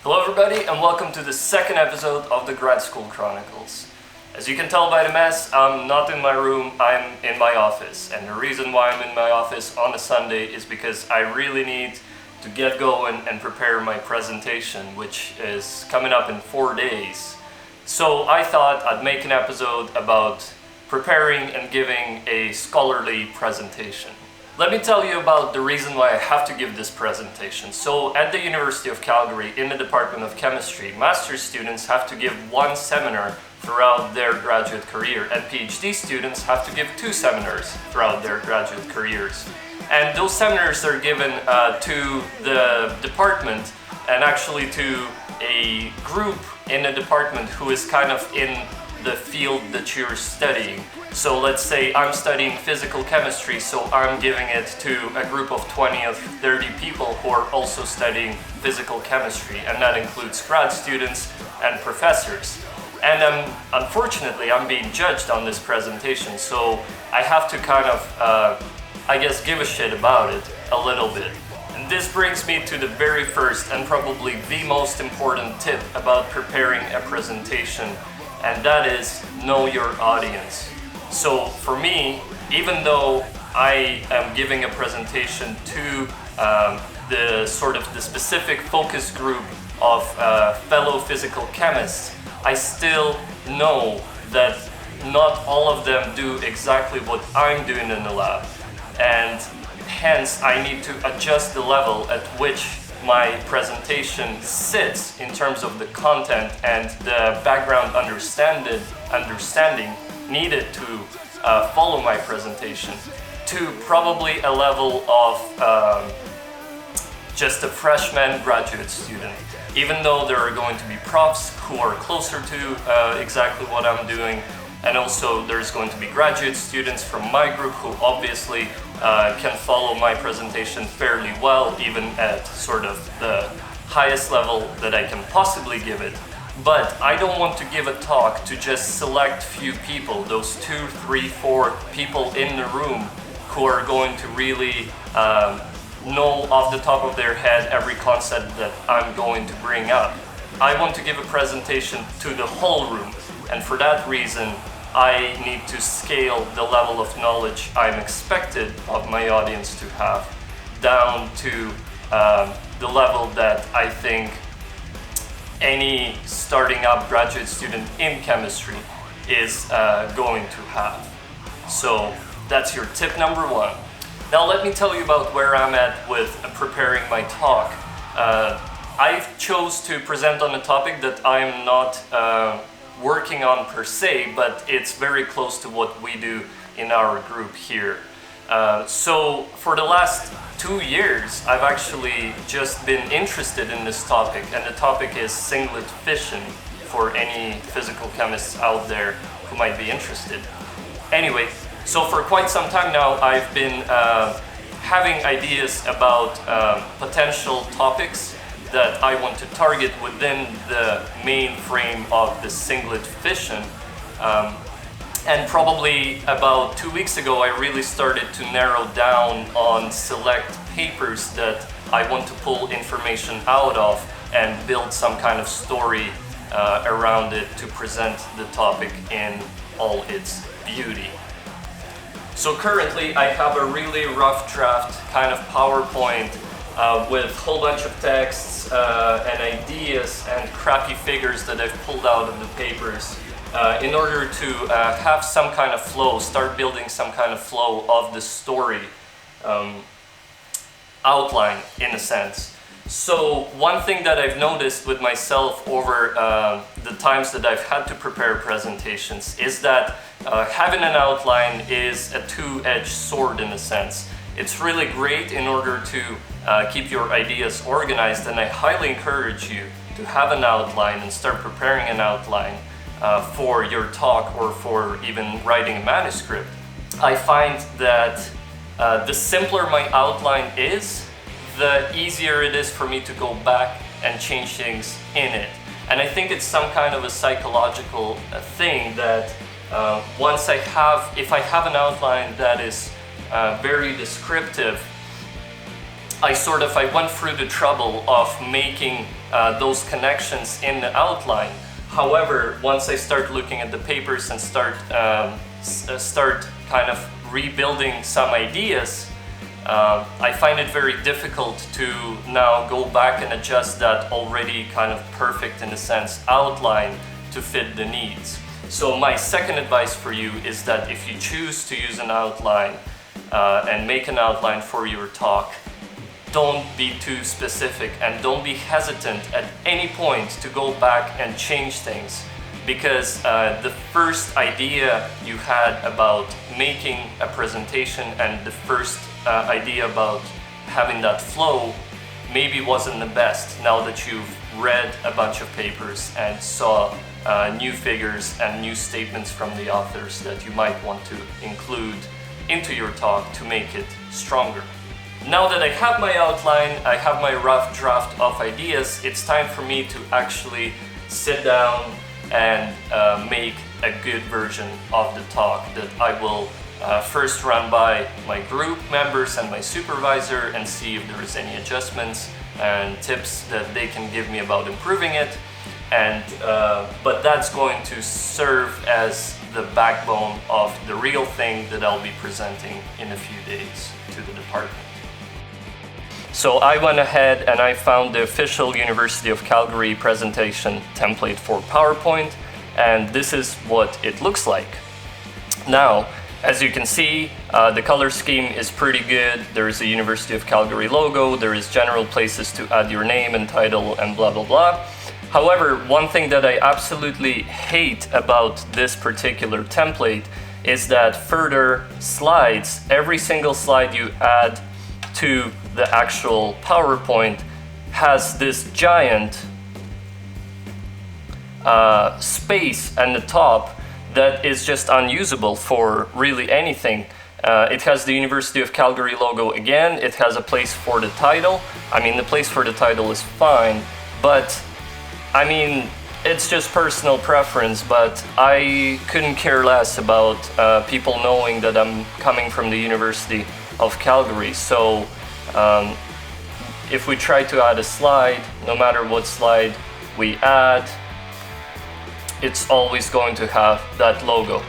Hello everybody and welcome to the second episode of the Grad School Chronicles. As you can tell by the mess, I'm not in my room, I'm in my office. And the reason why I'm in my office on a Sunday is because I really need to get going and prepare my presentation, which is coming up in 4 days. So I thought I'd make an episode about preparing and giving a scholarly presentation. Let me tell you about the reason why I have to give this presentation. So at the University of Calgary, in the Department of Chemistry, master's students have to give one seminar throughout their graduate career, and PhD students have to give 2 seminars throughout their graduate careers. And those seminars are given to the department and actually to a group in the department who is kind of in the field that you're studying. So let's say I'm studying physical chemistry, so I'm giving it to a group of 20 or 30 people who are also studying physical chemistry, and that includes grad students and professors. And unfortunately, I'm being judged on this presentation, so I have to kind of, give a shit about it a little bit. And this brings me to the very first and probably the most important tip about preparing a presentation, and that is know your audience. So for me, even though I am giving a presentation to the specific focus group of fellow physical chemists, I still know that not all of them do exactly what I'm doing in the lab, and hence I need to adjust the level at which my presentation sits in terms of the content and the background understanding needed to follow my presentation, to probably a level of just a freshman graduate student. Even though there are going to be profs who are closer to exactly what I'm doing, and also there's going to be graduate students from my group who obviously can follow my presentation fairly well, even at sort of the highest level that I can possibly give it. But I don't want to give a talk to just select few people, those 2, 3, 4 people in the room who are going to really know off the top of their head every concept that I'm going to bring up. I want to give a presentation to the whole room, and for that reason I need to scale the level of knowledge I'm expected of my audience to have down to the level that I think any starting up graduate student in chemistry is going to have. So that's your tip number 1. Now let me tell you about where I'm at with preparing my talk. I chose to present on a topic that I'm not working on per se, but it's very close to what we do in our group here. So for the last 2 years, I've actually just been interested in this topic, and the topic is singlet fission for any physical chemists out there who might be interested. Anyway, so for quite some time now, I've been having ideas about potential topics that I want to target within the main frame of the singlet fission. And probably about 2 weeks ago, I really started to narrow down on select papers that I want to pull information out of and build some kind of story around it to present the topic in all its beauty. So currently I have a really rough draft kind of PowerPoint with a whole bunch of texts and ideas and crappy figures that I've pulled out of the papers in order to have some kind of flow, start building some kind of flow of the story outline in a sense. So one thing that I've noticed with myself over the times that I've had to prepare presentations is that having an outline is a two-edged sword in a sense. It's really great in order to keep your ideas organized, and I highly encourage you to have an outline and start preparing an outline for your talk or for even writing a manuscript. I find that the simpler my outline is, the easier it is for me to go back and change things in it. And I think it's some kind of a psychological thing that if I have an outline that is very descriptive, I went through the trouble of making those connections in the outline. However, once I start looking at the papers and start kind of rebuilding some ideas, I find it very difficult to now go back and adjust that already kind of perfect, in a sense, outline to fit the needs. So my second advice for you is that if you choose to use an outline and make an outline for your talk, don't be too specific and don't be hesitant at any point to go back and change things, because the first idea you had about making a presentation and the first idea about having that flow maybe wasn't the best, now that you've read a bunch of papers and saw new figures and new statements from the authors that you might want to include into your talk to make it stronger. Now that I have my outline, I have my rough draft of ideas, it's time for me to actually sit down and make a good version of the talk that I will first run by my group members and my supervisor and see if there is any adjustments and tips that they can give me about improving it. And but that's going to serve as the backbone of the real thing that I'll be presenting in a few days to the department. So I went ahead and I found the official University of Calgary presentation template for PowerPoint, and this is what it looks like. Now, as you can see, the color scheme is pretty good. There is a University of Calgary logo, there is general places to add your name and title and blah blah blah. However, one thing that I absolutely hate about this particular template is that further slides, every single slide you add to the actual PowerPoint has this giant space at the top that is just unusable for really anything. It has the University of Calgary logo again, it has a place for the title. I mean, the place for the title is fine, but I mean, it's just personal preference, but I couldn't care less about people knowing that I'm coming from the University of Calgary. So if we try to add a slide, no matter what slide we add, it's always going to have that logo.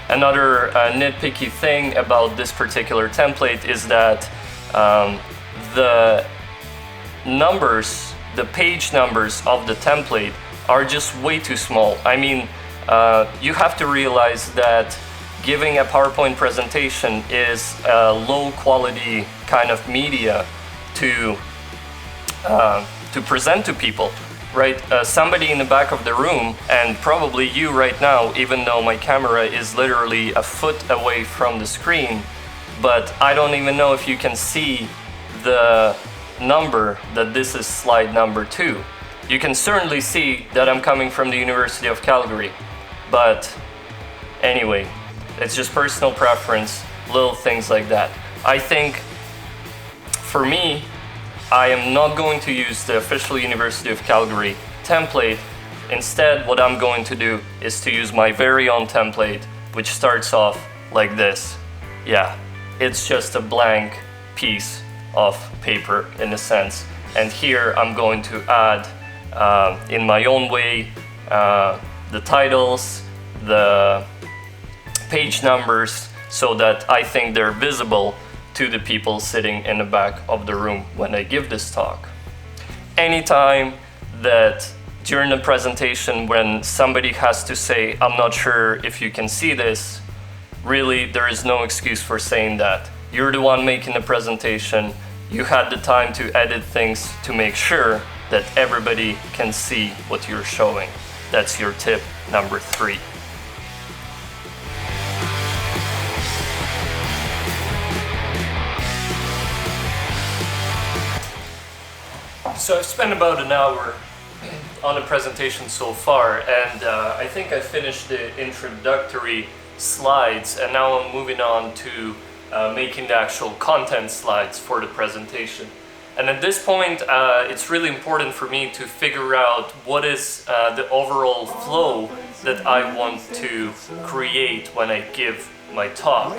Another nitpicky thing about this particular template is that the numbers, the page numbers of the template are just way too small. I mean, you have to realize that giving a PowerPoint presentation is a low quality kind of media to present to people, right? Somebody in the back of the room, and probably you right now, even though my camera is literally a foot away from the screen, but I don't even know if you can see the number that this is slide number 2. You can certainly see that I'm coming from the University of Calgary, but anyway, it's just personal preference, little things like that. I think for me, I am not going to use the official University of Calgary template. Instead, what I'm going to do is to use my very own template, which starts off like this. Yeah, it's just a blank piece of paper in a sense. And here I'm going to add, in my own way, the titles, the page numbers, so that I think they're visible to the people sitting in the back of the room when I give this talk. Anytime that during the presentation when somebody has to say, I'm not sure if you can see this, really there is no excuse for saying that. You're the one making the presentation, you had the time to edit things to make sure that everybody can see what you're showing. That's your tip number 3. So I've spent about an hour on a presentation so far, and I think I finished the introductory slides, and now I'm moving on to making the actual content slides for the presentation. And at this point, it's really important for me to figure out what is the overall flow that I want to create when I give my talk.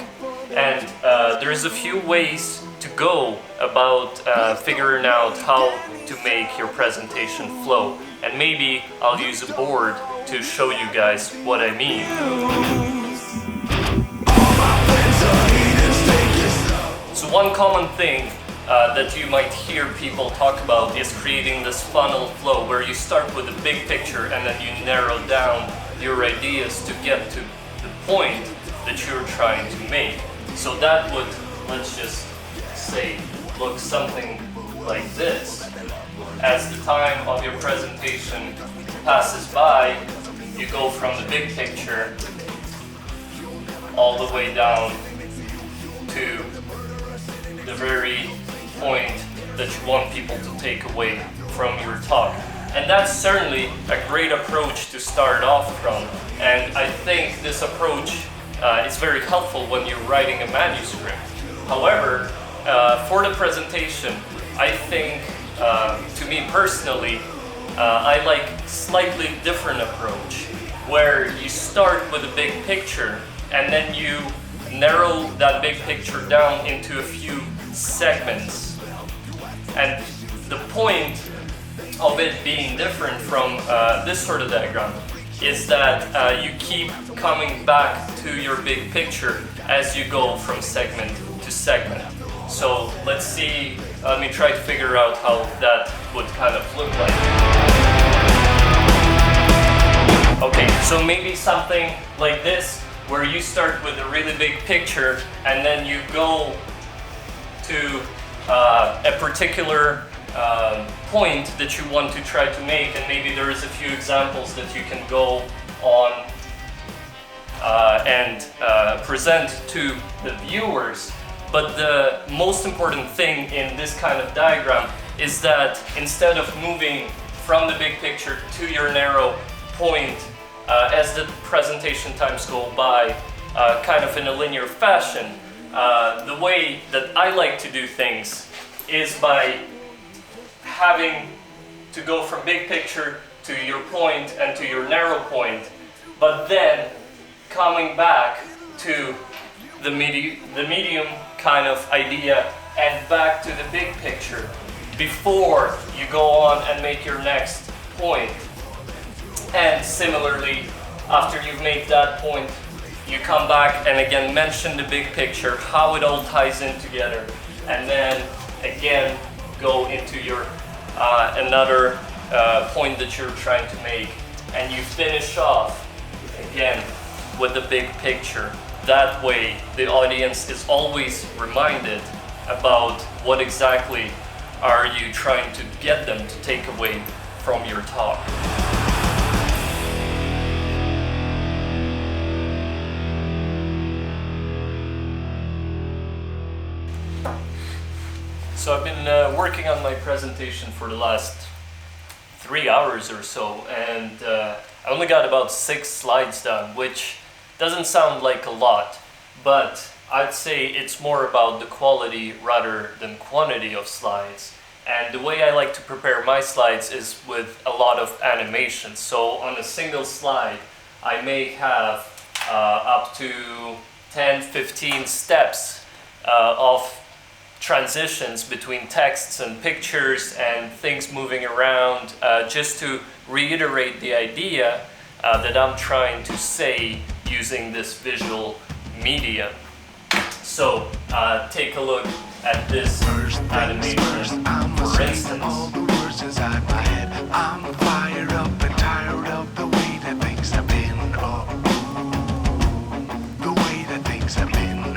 And there's a few ways to go about figuring out how to make your presentation flow. And maybe I'll use a board to show you guys what I mean. So one common thing that you might hear people talk about is creating this funnel flow where you start with a big picture and then you narrow down your ideas to get to the point that you're trying to make. So that would, let's just say, look something like this. As the time of your presentation passes by, you go from the big picture all the way down to the very point that you want people to take away from your talk. And that's certainly a great approach to start off from. And I think this approach is very helpful when you're writing a manuscript. However, for the presentation, I think, to me personally, I like slightly different approach, where you start with a big picture and then you narrow that big picture down into a few segments. And the point of it being different from this sort of diagram is that you keep coming back to your big picture as you go from segment to segment. So let me try to figure out how that would kind of look like. Okay, so maybe something like this, where you start with a really big picture and then you go to a particular point that you want to try to make, and maybe there is a few examples that you can go on and present to the viewers. But the most important thing in this kind of diagram is that instead of moving from the big picture to your narrow point as the presentation times go by, kind of in a linear fashion, the way that I like to do things is by having to go from big picture to your point and to your narrow point, but then coming back to the medium kind of idea and back to the big picture before you go on and make your next point. And similarly, after you've made that point, you come back and again mention the big picture, how it all ties in together, and then again go into your another point that you're trying to make, and you finish off again with the big picture. That way the audience is always reminded about what exactly are you trying to get them to take away from your talk. So I've been working on my presentation for the last 3 hours or so, and I only got about 6 slides done, which doesn't sound like a lot, but I'd say it's more about the quality rather than quantity of slides. And the way I like to prepare my slides is with a lot of animations. So on a single slide, I may have up to 10-15 steps of transitions between texts and pictures and things moving around, just to reiterate the idea that I'm trying to say using this visual medium. So take a look at this animation, for instance. I'm fired up and tired of the way that things have been. The way that things have been.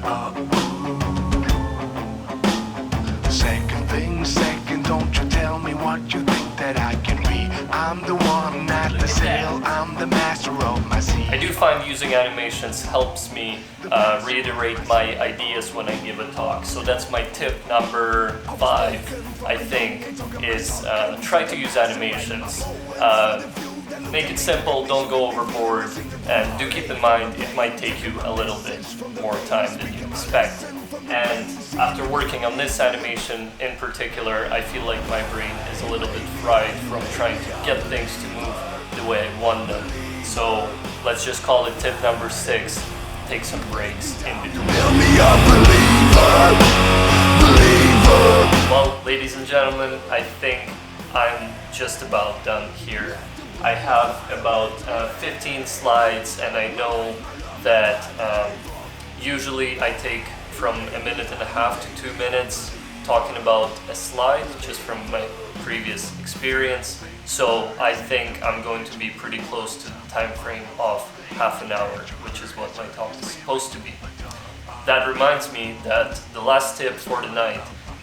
Second thing, second, don't you tell me what you think that I can be. I'm the one at the sail, I'm the master of my sea. I do find using animations helps me reiterate my ideas when I give a talk. So that's my tip number 5, I think, is try to use animations. Make it simple, don't go overboard, and do keep in mind it might take you a little bit more time than you expect. And after working on this animation in particular, I feel like my brain is a little bit fried from trying to get things to move the way I want them. So let's just call it tip number 6, take some breaks in between. Build me a believer, Well, ladies and gentlemen, I think I'm just about done here. I have about 15 slides, and I know that usually I take from 1.5 to 2 minutes talking about a slide, just from my previous experience. So I think I'm going to be pretty close to the time frame of half an hour, which is what my talk is supposed to be. That reminds me that the last tip for the night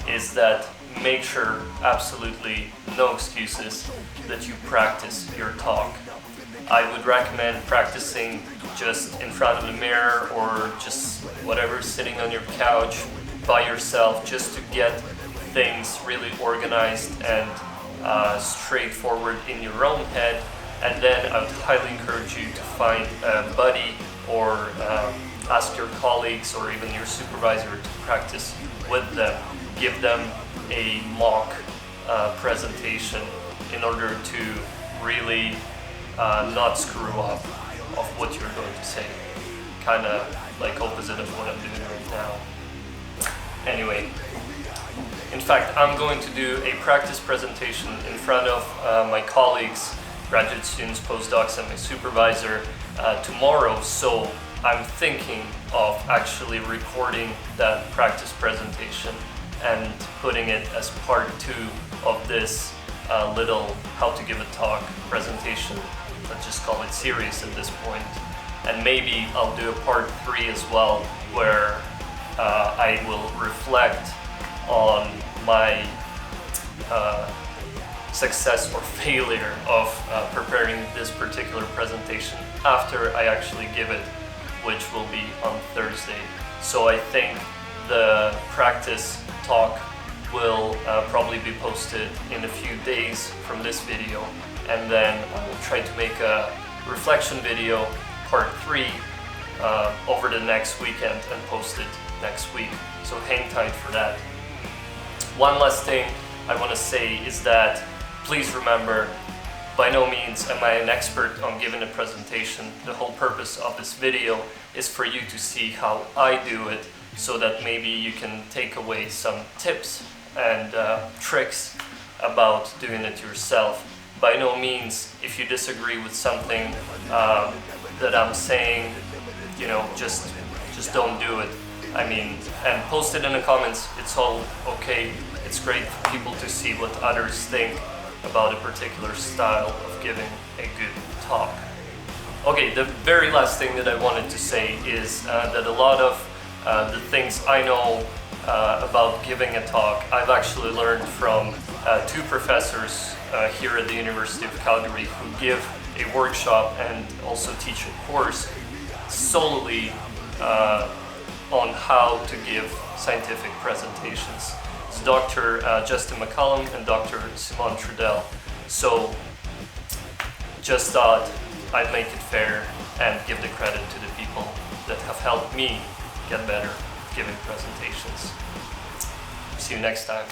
is that make sure, absolutely no excuses, that you practice your talk. I would recommend practicing just in front of the mirror or just whatever, sitting on your couch by yourself, just to get things really organized and straightforward in your own head. And then I would highly encourage you to find a buddy or ask your colleagues or even your supervisor to practice with them. Give them a mock presentation in order to really not screw up of what you're going to say. Kind of like opposite of what I'm doing right now. Anyway, in fact, I'm going to do a practice presentation in front of my colleagues, graduate students, postdocs, and my supervisor tomorrow. So I'm thinking of actually recording that practice presentation and putting it as part 2 of this little how to give a talk presentation. Let's just call it series at this point. And maybe I'll do a part 3 as well, where I will reflect on my success or failure of preparing this particular presentation after I actually give it, which will be on Thursday. So I think the practice talk will probably be posted in a few days from this video, and then I will try to make a reflection video, part 3, over the next weekend and post it next week. So hang tight for that. One last thing I want to say is that please remember, by no means am I an expert on giving a presentation. The whole purpose of this video is for you to see how I do it, so that maybe you can take away some tips and tricks about doing it yourself. By no means, if you disagree with something that I'm saying, just don't do it. I mean, and post it in the comments, it's all okay. It's great for people to see what others think about a particular style of giving a good talk. Okay, the very last thing that I wanted to say is that a lot of the things I know about giving a talk, I've actually learned from 2 professors here at the University of Calgary who give a workshop and also teach a course solely on how to give scientific presentations. It's Dr. Justin McCullum and Dr. Simone Trudel. So just thought I'd make it fair and give the credit to the people that have helped me get better at giving presentations. See you next time.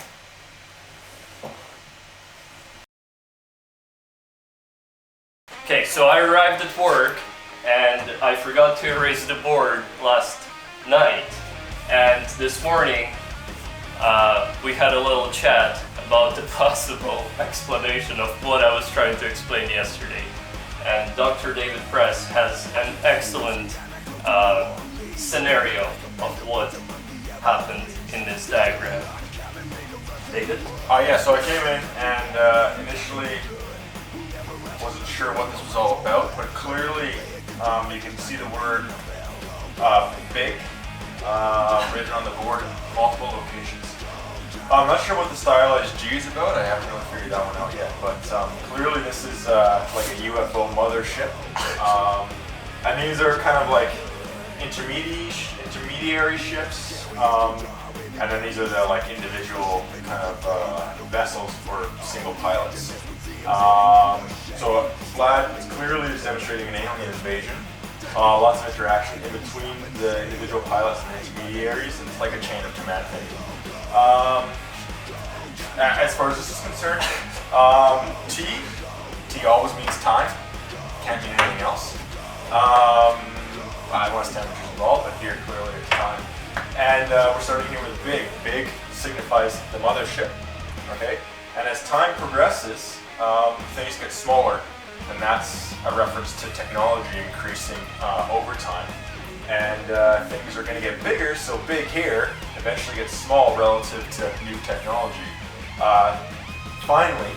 Okay, so I arrived at work and I forgot to erase the board last night, and this morning we had a little chat about the possible explanation of what I was trying to explain yesterday. And Dr. David Press has an excellent scenario of what happened in this diagram. David? Yeah, so I came in and initially wasn't sure what this was all about, but clearly you can see the word big written on the board in multiple locations. I'm not sure what the stylized G is about. I haven't really figured that one out yet, but clearly this is like a UFO mothership. And these are kind of like intermediary ships, and then these are the like individual kind of vessels for single pilots. So Vlad is clearly just demonstrating an alien invasion. Lots of interaction in between the individual pilots and the intermediaries, and it's like a chain of command thing. As far as this is concerned, T always means time, can't mean anything else. Unless temperature's involved, but here clearly it's time. And we're starting here with big signifies the mothership. Okay, and as time progresses, things get smaller, and that's a reference to technology increasing over time. And things are going to get bigger, so big here eventually gets small relative to new technology. Finally,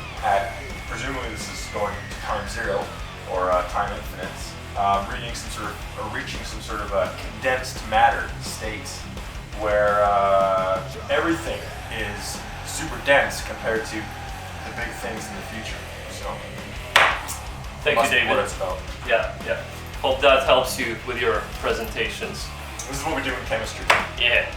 presumably this is going to time zero or time infinite, reaching some sort of a condensed matter state where everything is super dense compared to the big things in the future. So, thank you, David. What it's about. Yeah. Hope that helps you with your presentations. This is what we do in chemistry. Yeah.